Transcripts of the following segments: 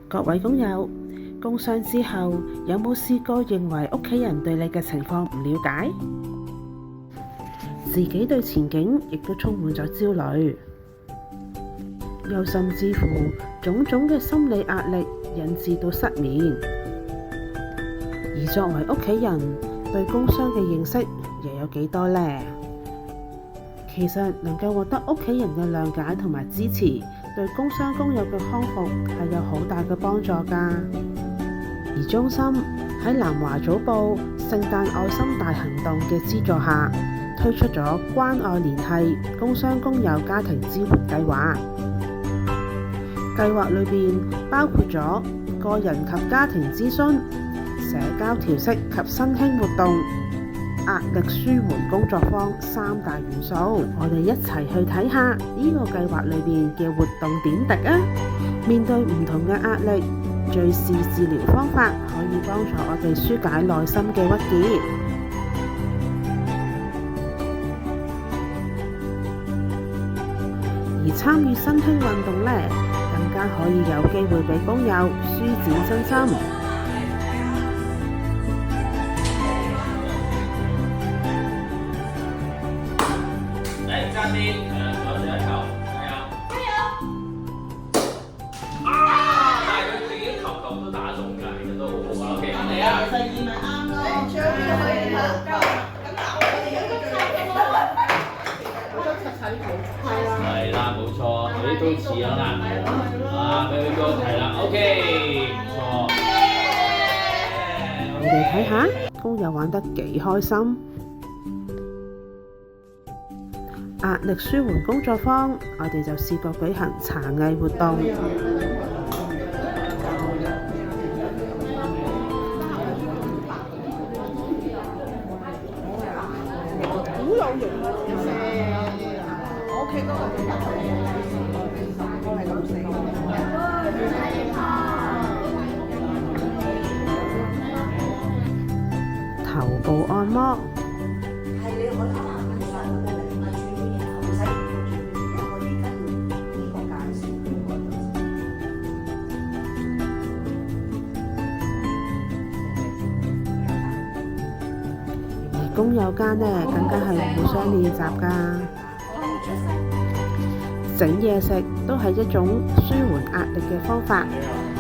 各位工友，工傷之後有冇試過認為屋企人對你嘅情況唔了解？自己對前景亦都充滿咗焦慮，又甚至乎種種嘅心理壓力引致到失眠。而作為屋企人，對工傷嘅認識又有幾多呢？其實能夠獲得屋企人嘅諒解同埋支持，對工傷工友嘅康復係有好大嘅幫助㗎。而中心喺南華早報聖誕愛心大行動嘅資助下，推出咗關愛聯繫工傷工友家庭支援計劃。計劃裏邊包括咗個人及家庭諮詢、社交調適及新興活動、壓力舒緩工作坊3大元素。我哋一齊去睇下呢個計劃裏邊嘅活動點滴啊！面對唔同嘅壓力，敘事治療方法可以幫助我哋紓解內心嘅鬱結。而參與新興運動呢，更加可以有機會俾工友舒展身心。揸啲，攞住一球，加油！但係佢自己球都打中㗎，其實都好好啊。OK， 嚟啊！第二咪啱咯，最後邊可以夠。咁嗱，我哋有個係啦，冇錯，佢都似啊嗱，俾佢個係啦 ，OK， 唔錯。我哋睇下工友玩得幾開心。壓力舒緩工作坊，我哋就試過舉行茶藝活動。好有型啊！我屋企嗰個我係咁死。頭部按摩。工友間呢，更加係互相練習㗎。整嘢食都係一種舒緩壓力嘅方法。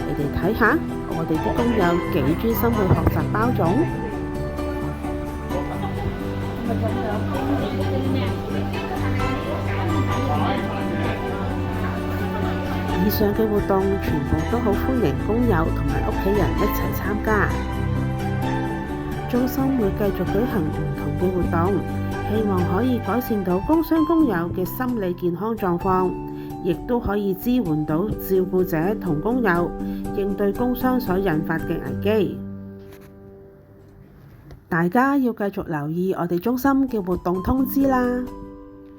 你哋睇下，我哋啲工友幾專心去學習包粽。以上嘅活動全部都好歡迎工友同埋屋企人一齊參加。中心會繼續舉行唔同嘅活動，希望可以改善到工傷工友嘅心理健康狀況，亦都可以支援到照顧者同工友應對工傷所引發嘅危機。大家要繼續留意我哋中心嘅活動通知啦。